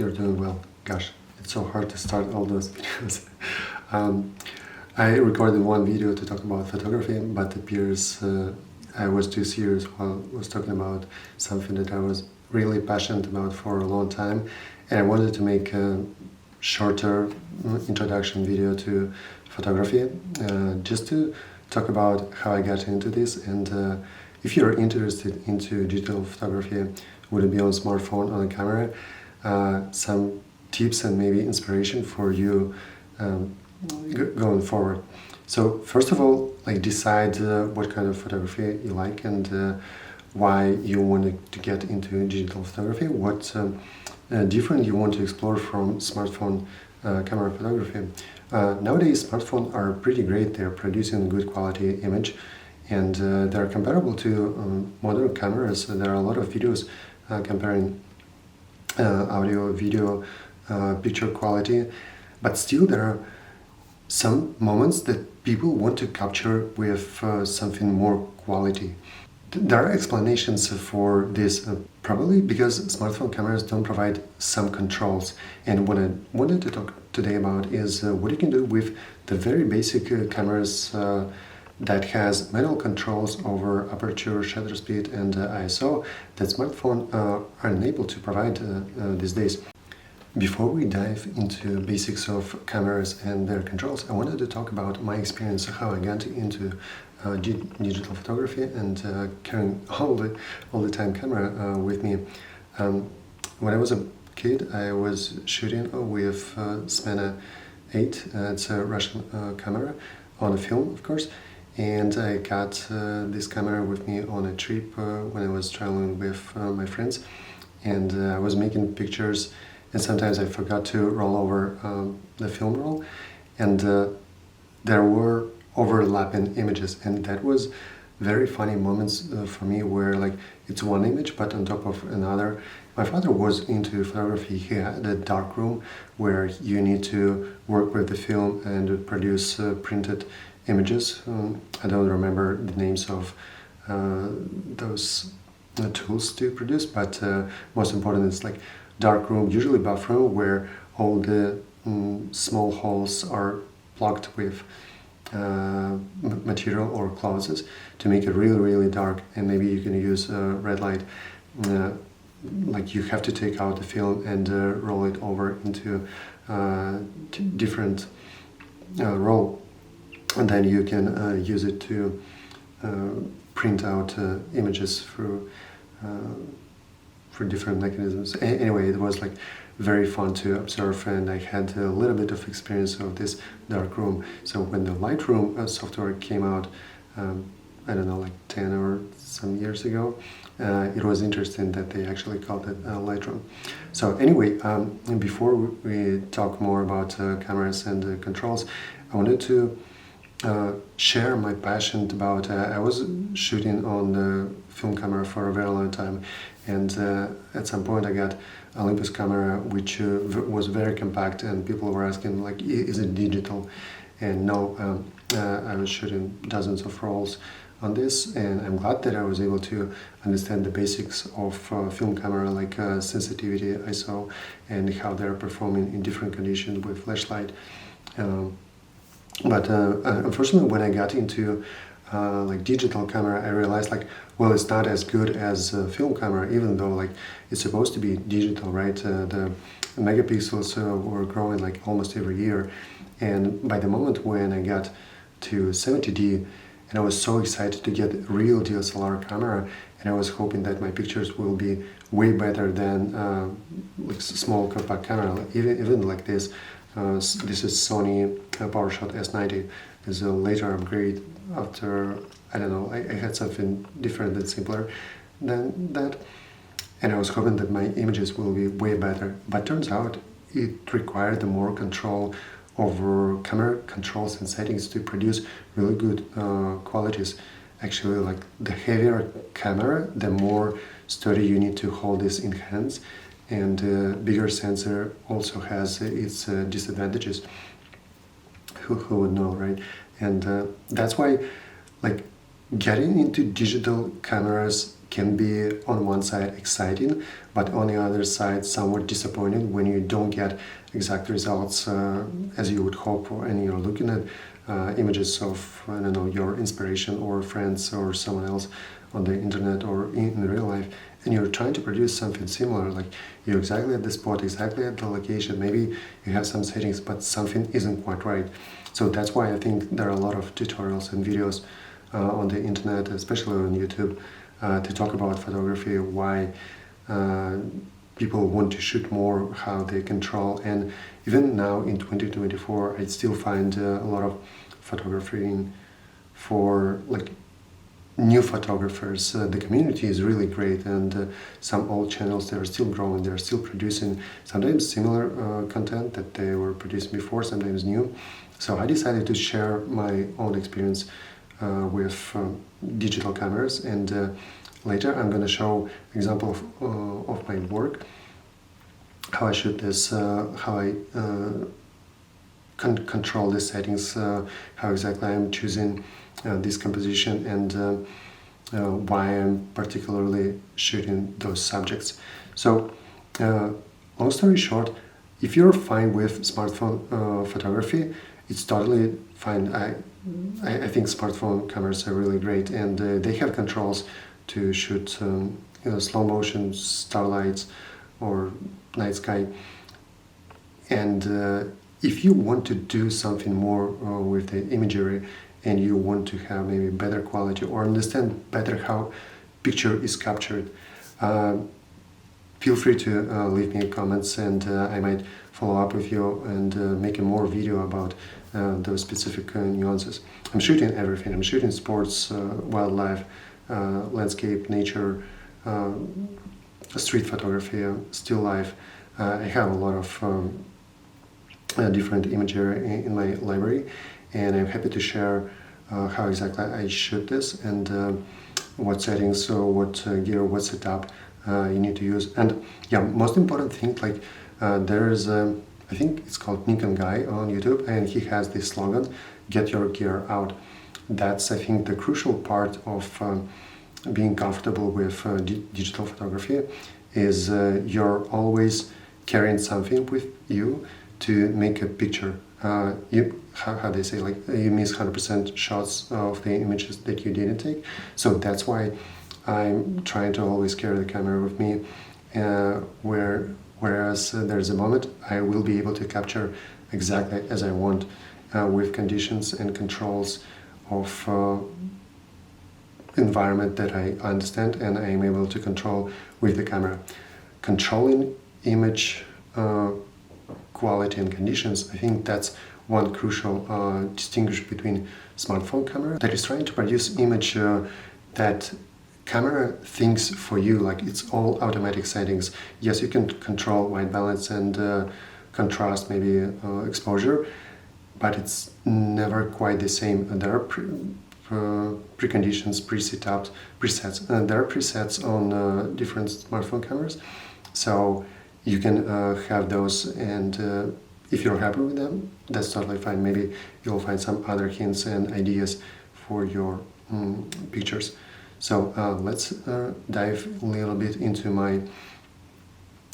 you're doing well. Gosh, it's so hard to start all those videos. I recorded one video to talk about photography, but it appears I was too serious while I was talking about something that I was really passionate about for a long time, and I wanted to make a shorter introduction video to photography, just to talk about how I got into this, and if you're interested into digital photography, would it be on smartphone, on a camera, some tips and maybe inspiration for you going forward. So first of all, decide what kind of photography you like and why you wanted to get into digital photography, what different you want to explore from smartphone camera photography. Nowadays smartphones are pretty great. They're producing good quality image, and they're comparable to modern cameras. There are a lot of videos comparing audio, video, picture quality, but still there are some moments that people want to capture with something more quality. There are explanations for this, probably because smartphone cameras don't provide some controls, and what I wanted to talk today about is what you can do with the very basic cameras that has manual controls over aperture, shutter speed and ISO that smartphones are unable to provide these days. Before we dive into basics of cameras and their controls, I wanted to talk about my experience, how I got into digital photography and carrying all the time camera with me. When I was a kid, I was shooting with Smena 8. It's a Russian camera on a film, of course, and I got this camera with me on a trip when I was traveling with my friends, and I was making pictures. And sometimes I forgot to roll over the film roll, and there were overlapping images, and that was very funny moments for me where it's one image but on top of another. My father was into photography. He had a dark room where you need to work with the film and produce printed images. I don't remember the names of those tools to produce, but most important is dark room, usually buff room, where all the small holes are plugged with material or clothes to make it really dark, and maybe you can use red light. You have to take out the film and roll it over into different roll, and then you can use it to print out images through for different mechanisms. Anyway, it was very fun to observe, and I had a little bit of experience of this dark room. So when the Lightroom software came out, I don't know, 10 or some years ago, it was interesting that they actually called it Lightroom. So anyway, before we talk more about cameras and controls, I wanted to share my passion about I was shooting on the film camera for a very long time, and at some point I got Olympus camera, which was very compact, and people were asking is it digital? And no, I was shooting dozens of rolls on this, and I'm glad that I was able to understand the basics of film camera, sensitivity, ISO, and how they're performing in different conditions with flashlight. But unfortunately, when I got into digital camera, I realized well, it's not as good as film camera, even though it's supposed to be digital, right? The megapixels were growing almost every year, and by the moment when I got to 70D, and I was so excited to get a real DSLR camera, and I was hoping that my pictures will be way better than small compact camera, even like this. This is Sony PowerShot S90. It's a later upgrade after, I don't know, I had something different and simpler than that. And I was hoping that my images will be way better. But turns out it required more control over camera controls and settings to produce really good qualities. Actually, the heavier camera, the more sturdy you need to hold this in hands. And bigger sensor also has its disadvantages. Who would know, right? And that's why Getting into digital cameras can be on one side exciting, but on the other side somewhat disappointing when you don't get exact results as you would hope for, and you're looking at images of, I don't know, your inspiration or friends or someone else on the internet or in real life, and you're trying to produce something similar, like you're exactly at the spot, exactly at the location, maybe you have some settings, but something isn't quite right. So that's why I think there are a lot of tutorials and videos on the internet, especially on YouTube, to talk about photography, why people want to shoot more, how they control. And even now in 2024, I still find a lot of photography for like new photographers. The community is really great, and some old channels, they're still growing, they're still producing sometimes similar content that they were producing before, sometimes new. So I decided to share my own experience with digital cameras, and later I'm going to show example of my work, how I shoot this, how I control the settings, how exactly I'm choosing this composition, and why I'm particularly shooting those subjects. So long story short, if you're fine with smartphone photography, it's totally fine. I think smartphone cameras are really great, and they have controls to shoot slow motion, starlights, or night sky. And if you want to do something more with the imagery, and you want to have maybe better quality or understand better how picture is captured, feel free to leave me comments, and I might follow up with you and make a more video about those specific nuances. I'm shooting everything. I'm shooting sports, wildlife, landscape, nature, street photography, still life. I have a lot of different imagery in my library, and I'm happy to share how exactly I shoot this, and what settings, or what gear, what setup you need to use. And yeah, most important thing, like there's I think it's called Nikon Guy on YouTube, and he has this slogan, "Get your gear out." That's, I think, the crucial part of being comfortable with digital photography, is you're always carrying something with you to make a picture. How they say, like, you miss 100% shots of the images that you didn't take. So that's why I'm trying to always carry the camera with me, whereas there's a moment I will be able to capture exactly as I want, with conditions and controls of environment that I understand and I'm able to control with the camera. Controlling image quality and conditions, I think that's one crucial distinguish between smartphone camera that is trying to produce image that camera thinks for you, like it's all automatic settings. Yes, you can control white balance and contrast, maybe exposure, but it's never quite the same. And there are preconditions, presets. There are presets on different smartphone cameras, so you can have those, and if you're happy with them, that's totally fine. Maybe you'll find some other hints and ideas for your pictures. So let's dive a little bit into my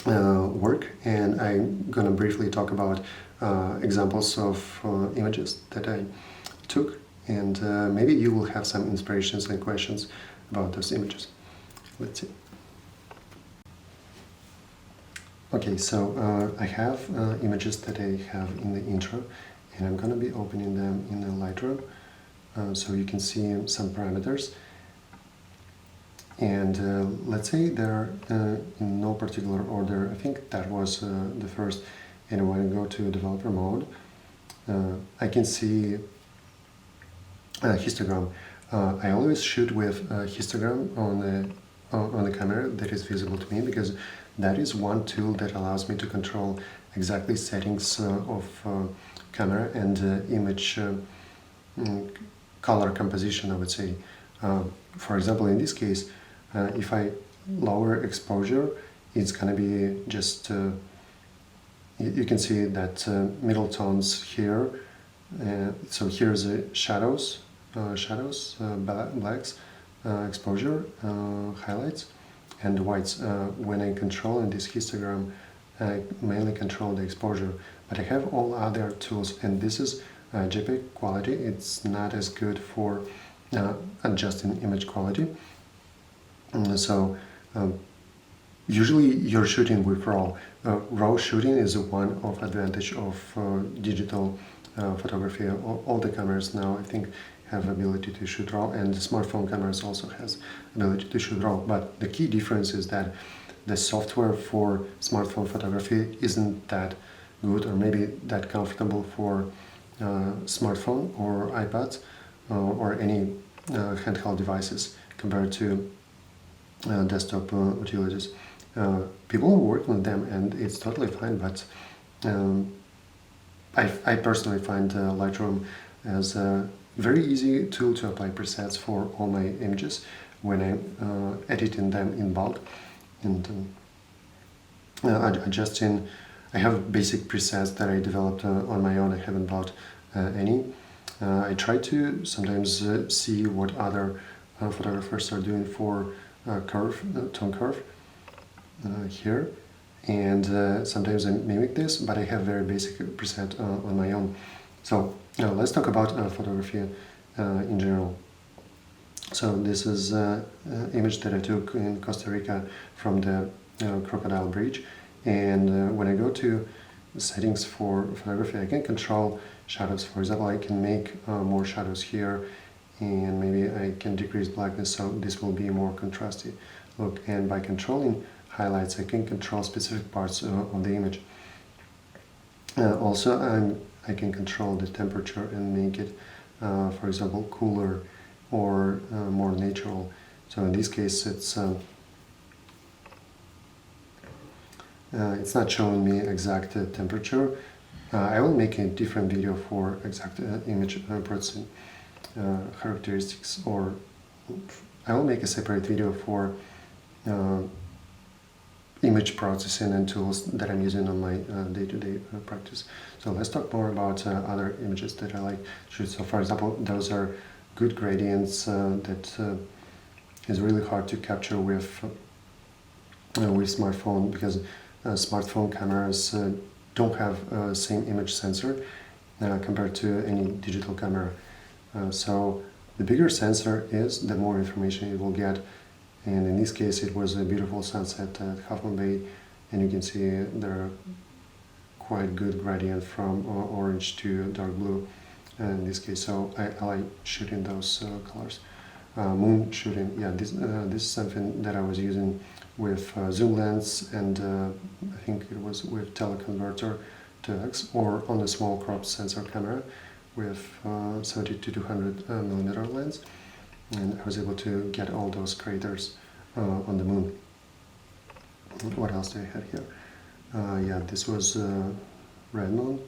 work, and I'm gonna briefly talk about examples of images that I took, and maybe you will have some inspirations and questions about those images. Let's see. Okay, so I have images that I have in the intro, and I'm gonna be opening them in the Lightroom, so you can see some parameters. And let's say they're in no particular order. I think that was the first. And when I go to developer mode, I can see histogram. I always shoot with histogram on the camera that is visible to me, because that is one tool that allows me to control exactly settings of camera and image color composition, I would say. For example, in this case, if I lower exposure, it's gonna be just, you can see that middle tones here. So here's the shadows shadows, blacks, exposure, highlights, and whites. When I control in this histogram, I mainly control the exposure, but I have all other tools, and this is JPEG quality. It's not as good for adjusting image quality. So usually you're shooting with RAW. RAW shooting is one of advantage of digital photography. All the cameras now, I think, have ability to shoot RAW, and the smartphone cameras also has ability to shoot RAW. But the key difference is that the software for smartphone photography isn't that good, or maybe that comfortable for smartphone or iPads or any handheld devices compared to desktop utilities. People are working with them and it's totally fine, but I personally find Lightroom as a very easy tool to apply presets for all my images when I'm editing them in bulk. And adjusting, I have basic presets that I developed on my own. I haven't bought any. I try to sometimes see what other photographers are doing for tone curve here, and sometimes I mimic this, but I have very basic preset on my own. So let's talk about photography in general. So this is an image that I took in Costa Rica from the Crocodile Bridge, and when I go to settings for photography, I can control shadows. For example, I can make more shadows here, and maybe I can decrease blackness, so this will be more contrasty look. And by controlling highlights, I can control specific parts of the image. Also, I can control the temperature and make it, for example, cooler or more natural. So in this case, it's not showing me exact temperature. I will make a different video for exact image processing characteristics, or I will make a separate video for image processing and tools that I'm using on my day-to-day practice. So let's talk more about other images that I like to shoot. So for example, those are good gradients that is really hard to capture with smartphone, because smartphone cameras don't have same image sensor compared to any digital camera. So the bigger sensor is, the more information it will get. And in this case, it was a beautiful sunset at Half Moon Bay, and you can see there are quite good gradient from orange to dark blue in this case. So I like shooting those colors. Moon shooting, yeah, this is something that I was using with zoom lens, and I think it was with teleconverter to X, or on a small crop sensor camera with 70 to 200 millimeter lens, and I was able to get all those craters on the moon. What else do I have here? Yeah, this was Red Moon.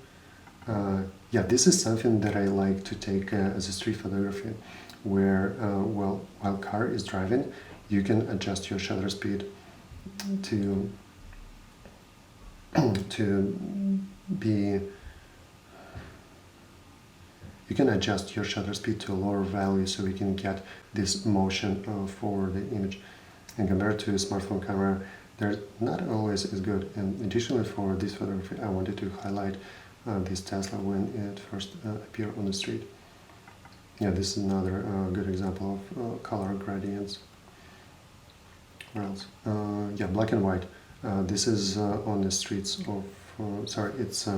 Yeah, this is something that I like to take as a street photography, where while car is driving, you can adjust your shutter speed to be. You can adjust your shutter speed to a lower value, so we can get this motion for the image. And compared to a smartphone camera, they're not always as good. And additionally, for this photography, I wanted to highlight this Tesla when it first appeared on the street. Yeah, this is another good example of color gradients. What else? Yeah, black and white. This is on the streets of, it's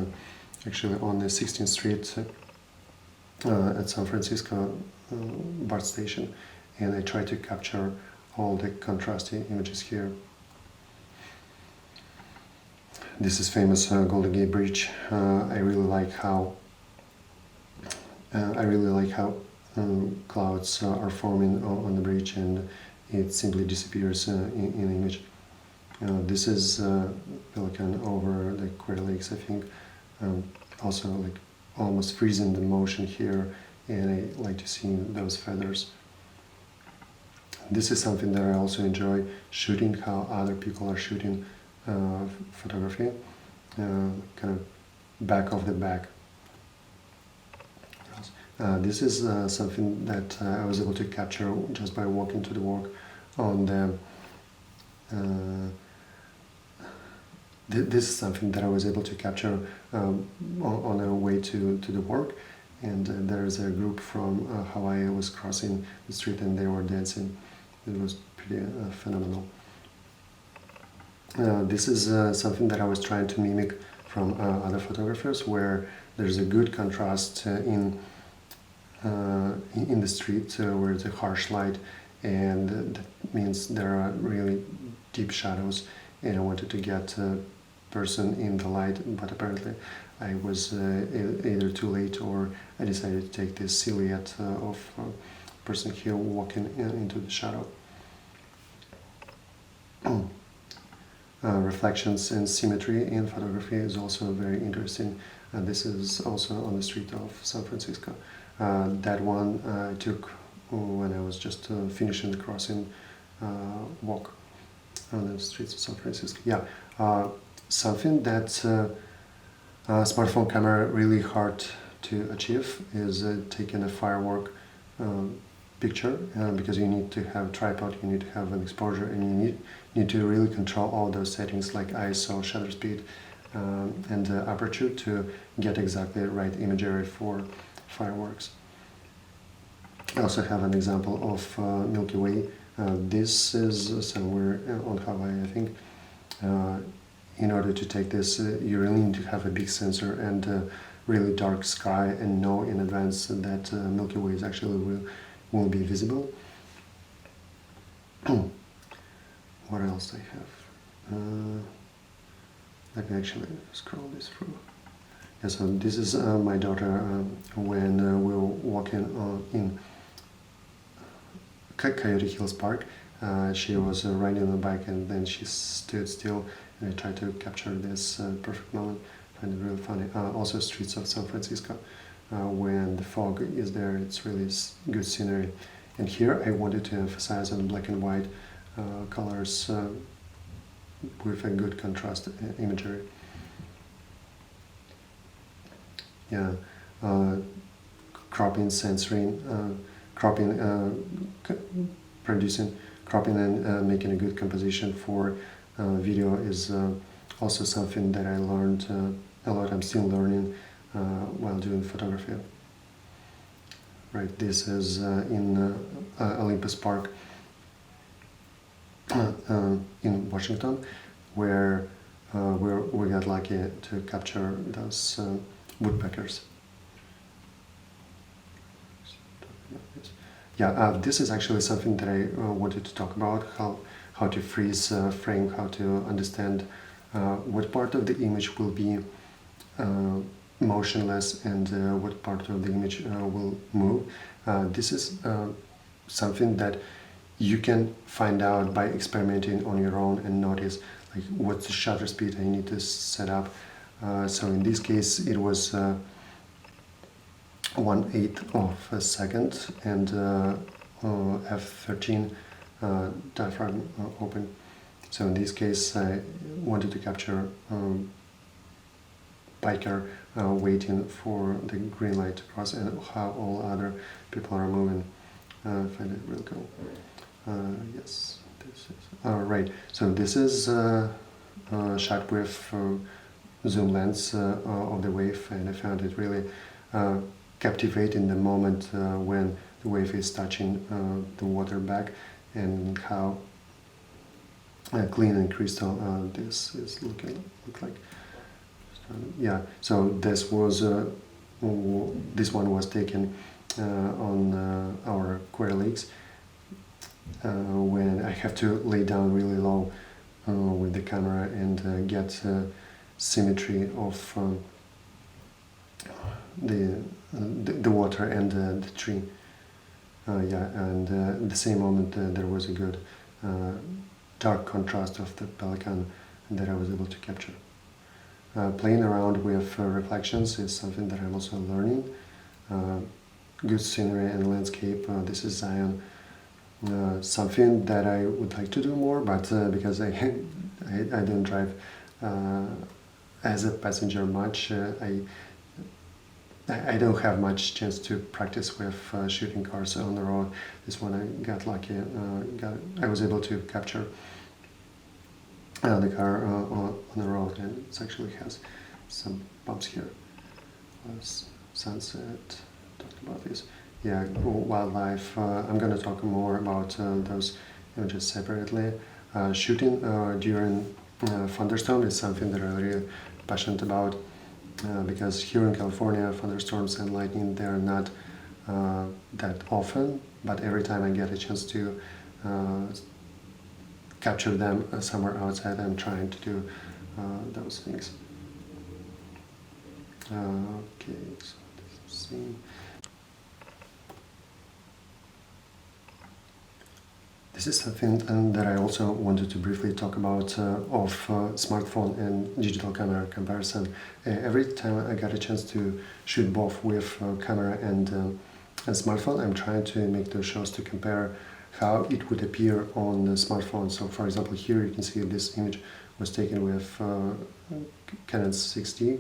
actually on the 16th Street at San Francisco BART station, and I try to capture all the contrasting images here. This is famous Golden Gate Bridge. I really like how clouds are forming on the bridge, and it simply disappears in the image. This is Pelican over the Crater Lakes, I think. Also, like almost freezing the motion here, and I like to see those feathers. This is something that I also enjoy shooting, how other people are shooting photography, kind of back of the back. This is something that I was able to capture just by walking to the work on the this is something that I was able to capture on our way to the work, and there's a group from Hawaii was crossing the street and they were dancing. It was pretty phenomenal. This is something that I was trying to mimic from other photographers, where there's a good contrast in the street where it's a harsh light, and that means there are really deep shadows, and I wanted to get a person in the light, but apparently I was either too late, or I decided to take this silhouette of a person here walking into the shadow. Reflections and symmetry in photography is also very interesting. This is also on the street of San Francisco. That one I took when I was just finishing the crossing walk on the streets of San Francisco. Yeah, something that smartphone camera really hard to achieve is taking a firework picture, because you need to have a tripod, you need to have an exposure, and you need to really control all those settings like ISO, shutter speed, and aperture to get exactly the right imagery for fireworks. I also have an example of Milky Way. This is somewhere on Hawaii, I think. In order to take this, you really need to have a big sensor and really dark sky, and know in advance that Milky Way is actually will be visible. What else I have? Let me actually scroll this through. Yeah, so this is my daughter when we were walking in Coyote Hills Park. She was riding on a bike, and then she stood still, and I tried to capture this perfect moment. I find it really funny. Also streets of San Francisco. When the fog is there, it's really good scenery. And here I wanted to emphasize on black and white colors with a good contrast imagery. Yeah, cropping, censoring, producing, cropping and making a good composition for video is also something that I learned a lot. I'm still learning while doing photography. Right, this is in Olympus Park in Washington, where we got lucky to capture those woodpeckers. Yeah, this is actually something that I wanted to talk about, how to freeze frame, how to understand what part of the image will be motionless and what part of the image will move. This is something that you can find out by experimenting on your own and notice like what's the shutter speed I need to set up. So in this case it was 1/8 of a second, and f13 diaphragm open. So in this case I wanted to capture biker waiting for the green light to cross, and how all other people are moving. I find it real cool. Yes, this is right. So this is shot with zoom lens of the wave, and I found it really captivating the moment when the wave is touching the water back, and how clean and crystal this is look like. Yeah, so this was this one was taken on our Quarry Lakes when I have to lay down really low with the camera and get symmetry of the water and the tree. Yeah, and at the same moment there was a good dark contrast of the pelican that I was able to capture. Playing around with reflections is something that I'm also learning. Good scenery and landscape. This is Zion. Something that I would like to do more, but because I don't drive as a passenger much, I don't have much chance to practice with shooting cars on the road. This one I got lucky. I was able to capture the car on the road, and it actually has some bumps here. Sunset, talked about this. Yeah, wildlife. I'm gonna talk more about those images separately. Shooting during thunderstorm is something that I'm really passionate about, because here in California, thunderstorms and lightning, they're not that often, but every time I get a chance to capture them somewhere outside, I'm trying to do those things. Okay, so this is scene. This is something that I also wanted to briefly talk about of smartphone and digital camera comparison. Every time I got a chance to shoot both with camera and smartphone, I'm trying to make those shows to compare how it would appear on the smartphone. So for example, here you can see this image was taken with Canon 6D,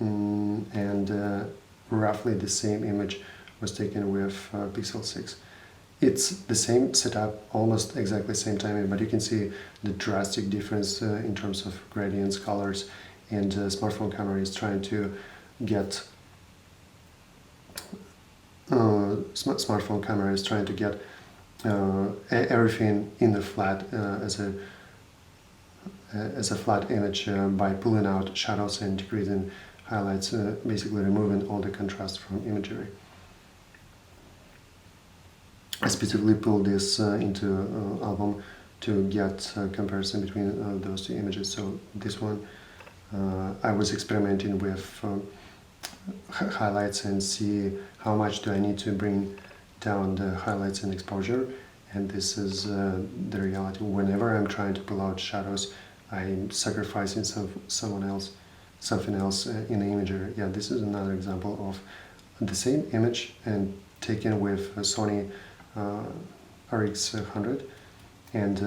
and roughly the same image was taken with Pixel 6. It's the same setup, almost exactly same timing, but you can see the drastic difference in terms of gradients, colors, and smartphone camera is trying to get smartphone camera is trying to get everything in the flat as a flat image by pulling out shadows and decreasing highlights, basically removing all the contrast from imagery. I specifically pulled this into album to get a comparison between those two images. So this one, I was experimenting with highlights and see how much do I need to bring down the highlights and exposure. And this is the reality. Whenever I'm trying to pull out shadows, I'm sacrificing something else in the imagery. Yeah, this is another example of the same image and taken with Sony RX100 and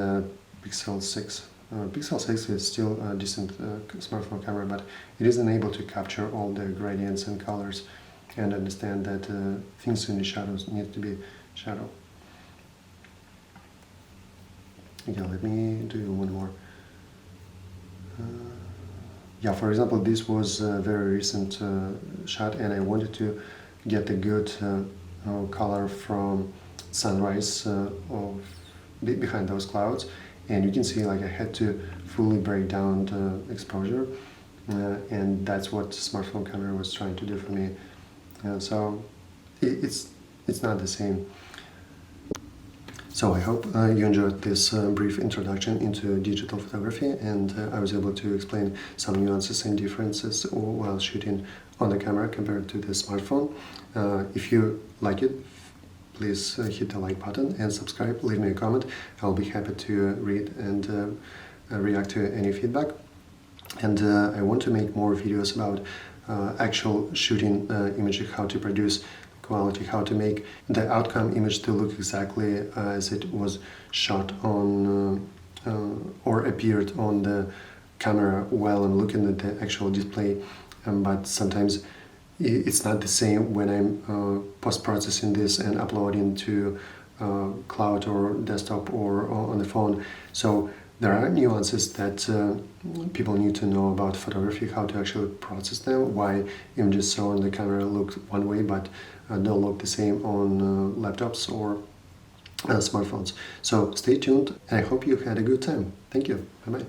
Pixel 6. Pixel 6 is still a decent smartphone camera, but it isn't able to capture all the gradients and colors and understand that things in the shadows need to be shadow. Yeah, let me do one more. Yeah, for example, this was a very recent shot, and I wanted to get a good color from sunrise behind those clouds, and you can see like I had to fully break down the exposure, and that's what smartphone camera was trying to do for me. So it's not the same. So I hope you enjoyed this brief introduction into digital photography, and I was able to explain some nuances and differences while shooting on the camera compared to the smartphone. If you like it, please hit the like button and subscribe, leave me a comment. I'll be happy to read and react to any feedback. And I want to make more videos about actual shooting images, how to produce quality, how to make the outcome image to look exactly as it was shot on or appeared on the camera while I'm looking at the actual display. But sometimes it's not the same when I'm post-processing this and uploading to cloud or desktop or on the phone. So there are nuances that people need to know about photography, how to actually process them, why images shown on the camera look one way but don't look the same on laptops or smartphones. So stay tuned, and I hope you had a good time. Thank you. Bye-bye.